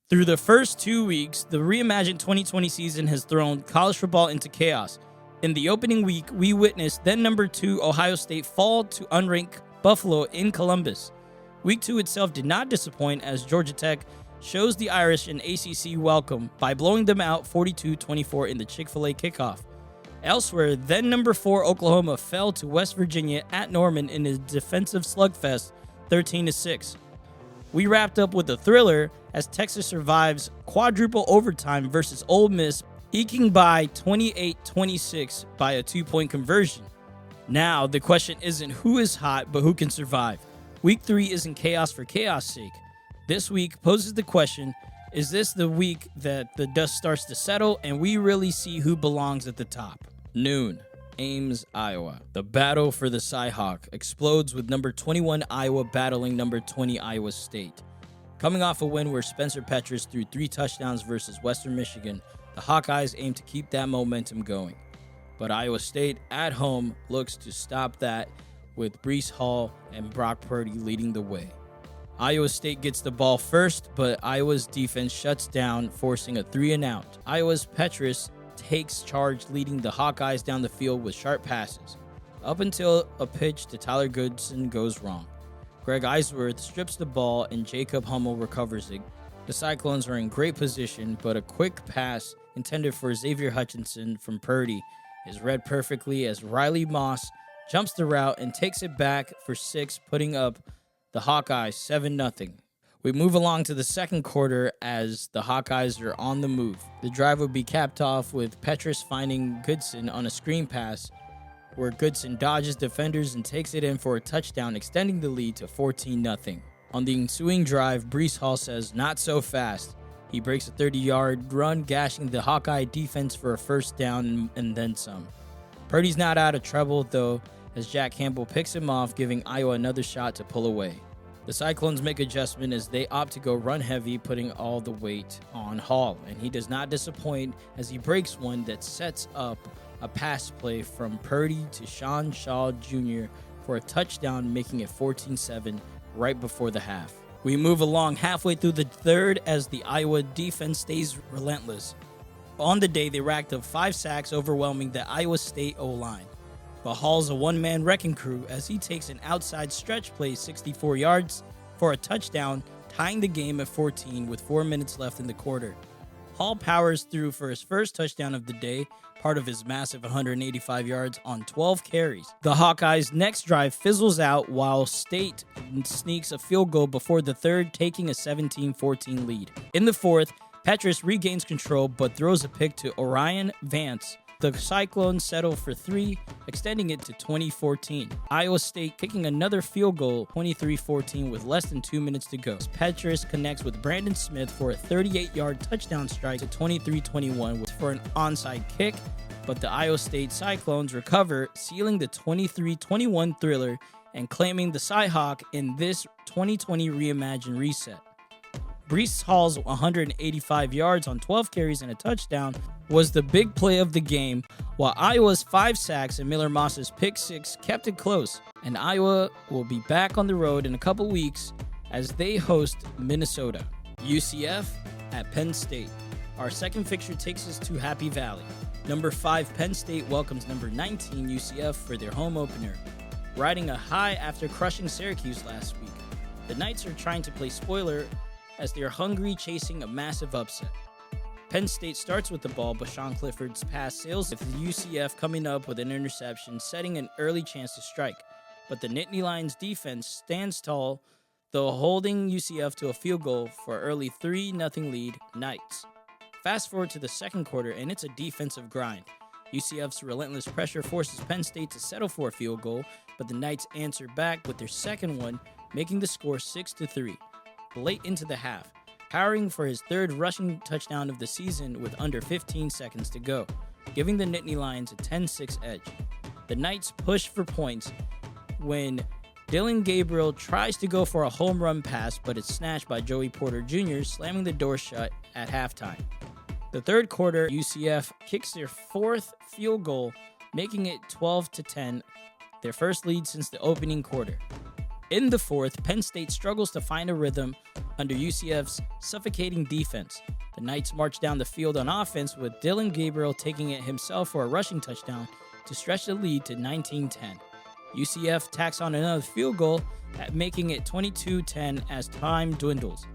Through the first 2 weeks, the reimagined 2020 season has thrown college football into chaos. In the opening week, we witnessed then number 2 Ohio State fall to unranked Buffalo in Columbus. Week 2 itself did not disappoint as Georgia Tech shows the Irish an ACC welcome by blowing them out 42-24 in the Chick-fil-A kickoff. Elsewhere, then number 4 Oklahoma fell to West Virginia at Norman in a defensive slugfest 13-6. We wrapped up with a thriller as Texas survives quadruple overtime versus Ole Miss, eking by 28-26 by a 2-point conversion. Now, the question isn't who is hot, but who can survive. Week 3 isn't chaos for chaos' sake. This week poses the question, is this the week that the dust starts to settle and we really see who belongs at the top? Noon, Ames, Iowa. The battle for the Cyhawk explodes with number 21 Iowa battling number 20 Iowa State. Coming off a win where Spencer Petras threw 3 touchdowns versus Western Michigan, the Hawkeyes aim to keep that momentum going. But Iowa State at home looks to stop that with Breece Hall and Brock Purdy leading the way. Iowa State gets the ball first, but Iowa's defense shuts down, forcing a 3-and-out. Iowa's Petras takes charge, leading the Hawkeyes down the field with sharp passes, up until a pitch to Tyler Goodson goes wrong. Greg Eisworth strips the ball and Jacob Hummel recovers it. The Cyclones are in great position, but a quick pass intended for Xavier Hutchinson from Purdy is read perfectly as Riley Moss jumps the route and takes it back for 6, putting up the Hawkeyes 7-0. We move along to the second quarter as the Hawkeyes are on the move. The drive would be capped off with Petras finding Goodson on a screen pass where Goodson dodges defenders and takes it in for a touchdown, extending the lead to 14-0. On the ensuing drive, Breece Hall says, "Not so fast." He breaks a 30-yard run, gashing the Hawkeye defense for a first down and then some. Purdy's not out of trouble, though, as Jack Campbell picks him off, giving Iowa another shot to pull away. The Cyclones make adjustment as they opt to go run heavy, putting all the weight on Hall, and he does not disappoint as he breaks one that sets up a pass play from Purdy to Sean Shaw Jr. for a touchdown, making it 14-7 right before the half. We move along halfway through the third as the Iowa defense stays relentless. On the day, they racked up 5 sacks, overwhelming the Iowa State O-line. But Hall's a one-man wrecking crew as he takes an outside stretch play 64 yards for a touchdown, tying the game at 14 with 4 minutes left in the quarter. Hall powers through for his first touchdown of the day, part of his massive 185 yards on 12 carries. The Hawkeyes' next drive fizzles out while State sneaks a field goal before the third, taking a 17-14 lead. In the fourth, Petras regains control but throws a pick to Orion Vance. The Cyclones settle for 3, extending it to 20-14. Iowa State kicking another field goal, 23-14, with less than 2 minutes to go. Petras connects with Brandon Smith for a 38-yard touchdown strike to 23-21 for an onside kick, but the Iowa State Cyclones recover, sealing the 23-21 thriller and claiming the Cyhawk in this 2020 reimagined reset. Breece Hall's 185 yards on 12 carries and a touchdown was the big play of the game, while Iowa's 5 sacks and Miller Moss's pick 6 kept it close. And Iowa will be back on the road in a couple weeks as they host Minnesota. UCF at Penn State. Our second fixture takes us to Happy Valley. Number 5 Penn State welcomes number 19 UCF for their home opener, riding a high after crushing Syracuse last week. The Knights are trying to play spoiler as they are hungry, chasing a massive upset. Penn State starts with the ball, but Sean Clifford's pass sails with the UCF coming up with an interception, setting an early chance to strike. But the Nittany Lions defense stands tall, though holding UCF to a field goal for early 3-0 lead Knights. Fast forward to the second quarter, and it's a defensive grind. UCF's relentless pressure forces Penn State to settle for a field goal, but the Knights answer back with their second one, making the score 6-3. Late into the half, powering for his third rushing touchdown of the season with under 15 seconds to go, giving the Nittany Lions a 10-6 edge. The Knights push for points when Dylan Gabriel tries to go for a home run pass, but it's snatched by Joey Porter Jr., slamming the door shut at halftime. The third quarter, UCF kicks their 4th field goal, making it 12-10, their first lead since the opening quarter. In the fourth, Penn State struggles to find a rhythm under UCF's suffocating defense. The Knights marched down the field on offense with Dylan Gabriel taking it himself for a rushing touchdown to stretch the lead to 19-10. UCF tacks on another field goal, making it 22-10 as time dwindles.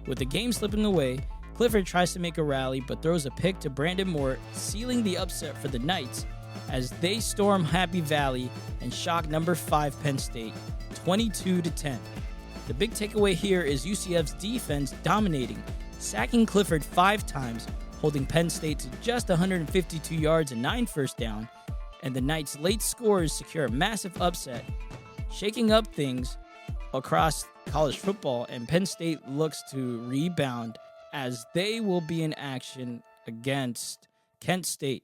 With the game slipping away, Clifford tries to make a rally but throws a pick to Brandon Moore, sealing the upset for the Knights as they storm Happy Valley and shock number 5 Penn State 22-10. The big takeaway here is UCF's defense dominating, sacking Clifford 5 times, holding Penn State to just 152 yards and 9 first down, and the Knights' late scores secure a massive upset, shaking up things across college football, and Penn State looks to rebound as they will be in action against Kent State.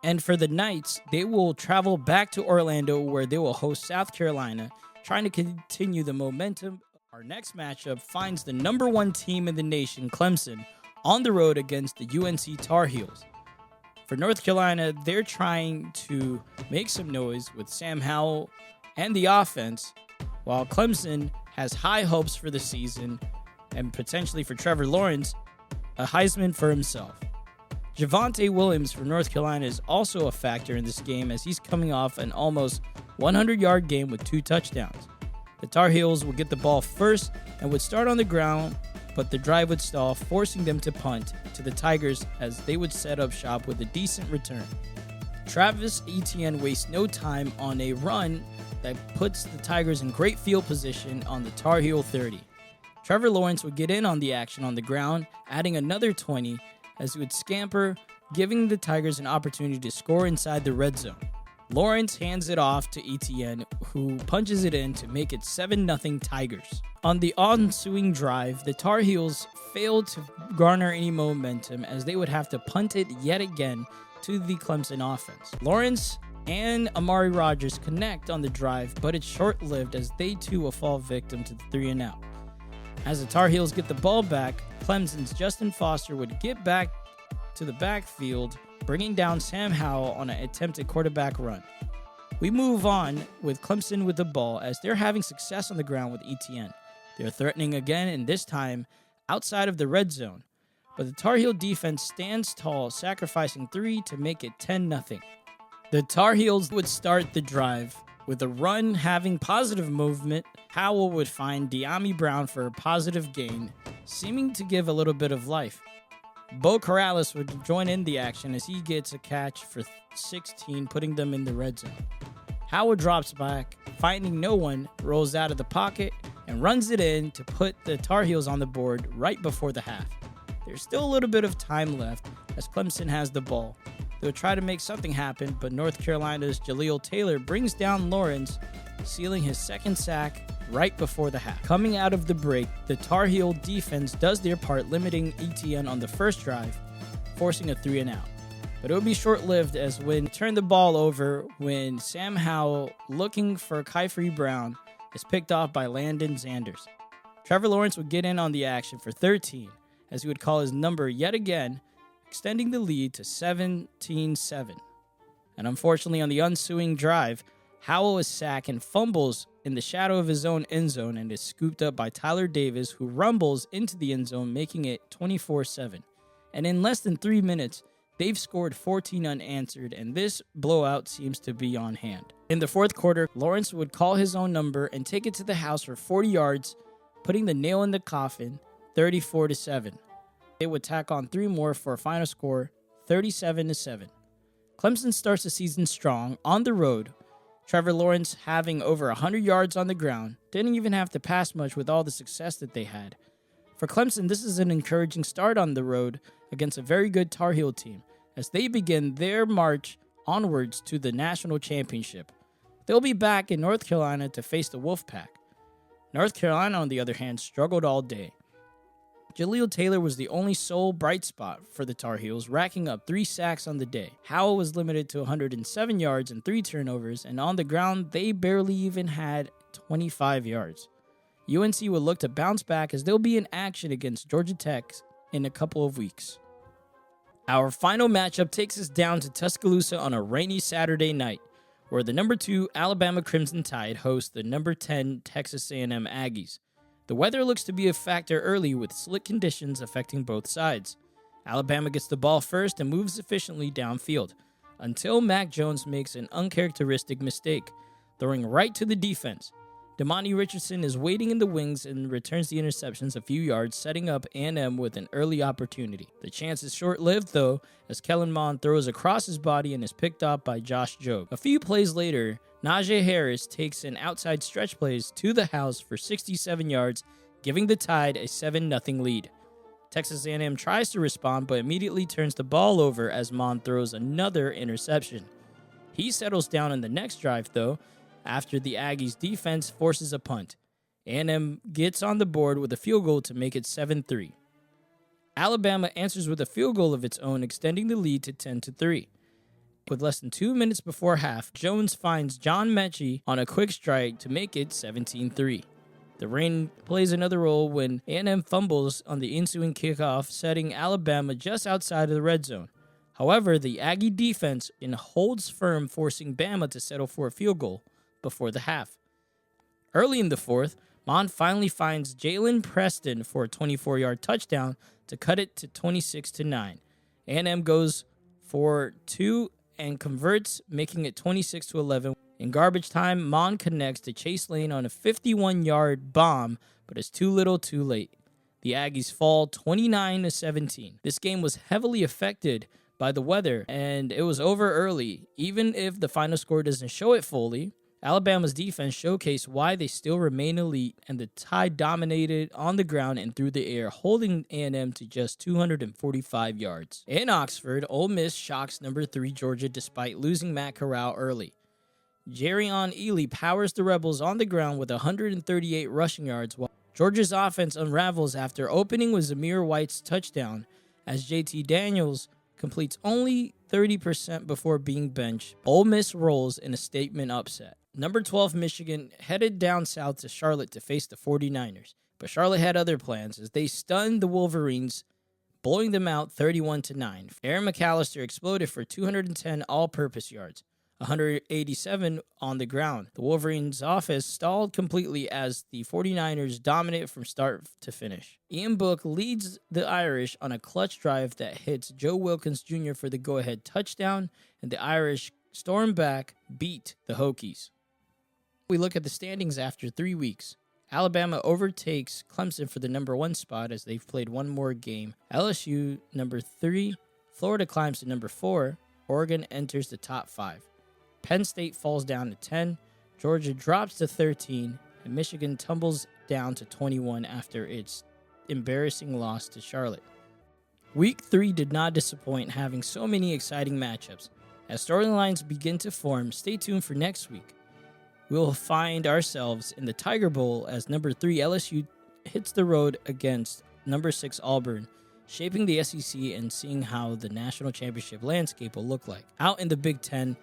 And for the Knights, they will travel back to Orlando where they will host South Carolina, trying to continue the momentum. Our next matchup finds the number 1 team in the nation, Clemson, on the road against the UNC Tar Heels. For North Carolina, they're trying to make some noise with Sam Howell and the offense, while Clemson has high hopes for the season and potentially for Trevor Lawrence, a Heisman for himself. Javonte Williams for North Carolina is also a factor in this game as he's coming off an almost 100-yard game with 2 touchdowns. The Tar Heels will get the ball first and would start on the ground, but the drive would stall, forcing them to punt to the Tigers as they would set up shop with a decent return. Travis Etienne wastes no time on a run that puts the Tigers in great field position on the Tar Heel 30. Trevor Lawrence would get in on the action on the ground, adding another 20 as he would scamper, giving the Tigers an opportunity to score inside the red zone. Lawrence hands it off to Etienne, who punches it in to make it 7-0 Tigers. On the ensuing drive, the Tar Heels failed to garner any momentum as they would have to punt it yet again to the Clemson offense. Lawrence and Amari Rodgers connect on the drive, but it's short-lived as they too will fall victim to the 3-and-out. As the Tar Heels get the ball back, Clemson's Justin Foster would get back to the backfield, bringing down Sam Howell on an attempted quarterback run. We move on with Clemson with the ball as they're having success on the ground with Etienne. They're threatening again, and this time outside of the red zone. But the Tar Heel defense stands tall, sacrificing 3 to make it 10-0. The Tar Heels would start the drive with a run having positive movement. Howell would find De'Ami Brown for a positive gain, seeming to give a little bit of life. Bo Corrales would join in the action as he gets a catch for 16, putting them in the red zone. Howell drops back, finding no one, rolls out of the pocket, and runs it in to put the Tar Heels on the board right before the half. There's still a little bit of time left as Clemson has the ball. They'll try to make something happen, but North Carolina's Jaleel Taylor brings down Lawrence, sealing his second sack right before the half. Coming out of the break, the Tar Heel defense does their part, limiting Etienne on the first drive, forcing a 3-and-out. But it would be short-lived as when turn the ball over when Sam Howell, looking for Kyfree Brown, is picked off by Landon Zanders. Trevor Lawrence would get in on the action for 13 as he would call his number yet again, extending the lead to 17-7. And unfortunately, on the ensuing drive, Howell is sacked and fumbles in the shadow of his own end zone and is scooped up by Tyler Davis, who rumbles into the end zone, making it 24-7. And in less than 3 minutes, they've scored 14 unanswered, and this blowout seems to be on hand. In the fourth quarter, Lawrence would call his own number and take it to the house for 40 yards, putting the nail in the coffin, 34-7. They would tack on 3 more for a final score, 37-7. Clemson starts the season strong on the road. Trevor Lawrence having over 100 yards on the ground, didn't even have to pass much with all the success that they had. For Clemson, this is an encouraging start on the road against a very good Tar Heel team as they begin their march onwards to the national championship. They'll be back in North Carolina to face the Wolfpack. North Carolina, on the other hand, struggled all day. Jaleel Taylor was the only sole bright spot for the Tar Heels, racking up 3 sacks on the day. Howell was limited to 107 yards and 3 turnovers, and on the ground, they barely even had 25 yards. UNC will look to bounce back as they'll be in action against Georgia Tech in a couple of weeks. Our final matchup takes us down to Tuscaloosa on a rainy Saturday night, where the number 2 Alabama Crimson Tide hosts the number 10 Texas A&M Aggies. The weather looks to be a factor early with slick conditions affecting both sides. Alabama gets the ball first and moves efficiently downfield, until Mac Jones makes an uncharacteristic mistake, throwing right to the defense. Damani Richardson is waiting in the wings and returns the interceptions a few yards, setting up A&M with an early opportunity. The chance is short-lived, though, as Kellen Mond throws across his body and is picked up by Josh Jobe. A few plays later, Najee Harris takes an outside stretch plays to the house for 67 yards, giving the Tide a 7-0 lead. Texas A&M tries to respond, but immediately turns the ball over as Mond throws another interception. He settles down in the next drive, though, after the Aggies' defense forces a punt. A&M gets on the board with a field goal to make it 7-3. Alabama answers with a field goal of its own, extending the lead to 10-3. With less than 2 minutes before half, Jones finds John Mechie on a quick strike to make it 17-3. The rain plays another role when A&M fumbles on the ensuing kickoff, setting Alabama just outside of the red zone. However, the Aggie defense holds firm, forcing Bama to settle for a field goal before the half. Early in the fourth, Mond finally finds Jalen Preston for a 24-yard touchdown to cut it to 26-9. A&M goes for 2 and converts, making it 26-11. In garbage time, Mond connects to Chase Lane on a 51-yard bomb, but it's too little too late. The Aggies fall 29-17. This game was heavily affected by the weather, and it was over early. Even if the final score doesn't show it fully, Alabama's defense showcased why they still remain elite, and the Tide dominated on the ground and through the air, holding A&M to just 245 yards. In Oxford, Ole Miss shocks number 3 Georgia despite losing Matt Corral early. Jerrion Ealy powers the Rebels on the ground with 138 rushing yards, while Georgia's offense unravels after opening with Zamir White's touchdown, as JT Daniels completes only 30% before being benched. Ole Miss rolls in a statement upset. Number 12 Michigan headed down south to Charlotte to face the 49ers, but Charlotte had other plans as they stunned the Wolverines, blowing them out 31-9. Aaron McAllister exploded for 210 all-purpose yards, 187 on the ground. The Wolverines' offense stalled completely as the 49ers dominated from start to finish. Ian Book leads the Irish on a clutch drive that hits Joe Wilkins Jr. for the go-ahead touchdown, and the Irish storm back, beat the Hokies. We look at the standings after 3 weeks. Alabama overtakes Clemson for the number 1 spot as they've played one more game. LSU number 3, Florida climbs to number 4, Oregon enters the top 5. Penn State falls down to 10, Georgia drops to 13, and Michigan tumbles down to 21 after its embarrassing loss to Charlotte. Week 3 did not disappoint, having so many exciting matchups. As storylines begin to form, stay tuned for next week. We will find ourselves in the Tiger Bowl as number 3 LSU hits the road against number 6 Auburn, shaping the SEC and seeing how the national championship landscape will look like. Out in the Big Ten,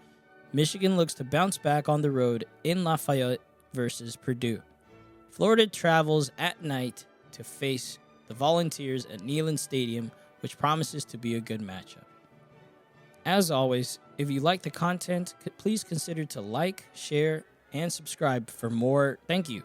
Michigan looks to bounce back on the road in Lafayette versus Purdue. Florida travels at night to face the Volunteers at Neyland Stadium, which promises to be a good matchup. As always, if you like the content, please consider to like, share, and subscribe for more. Thank you.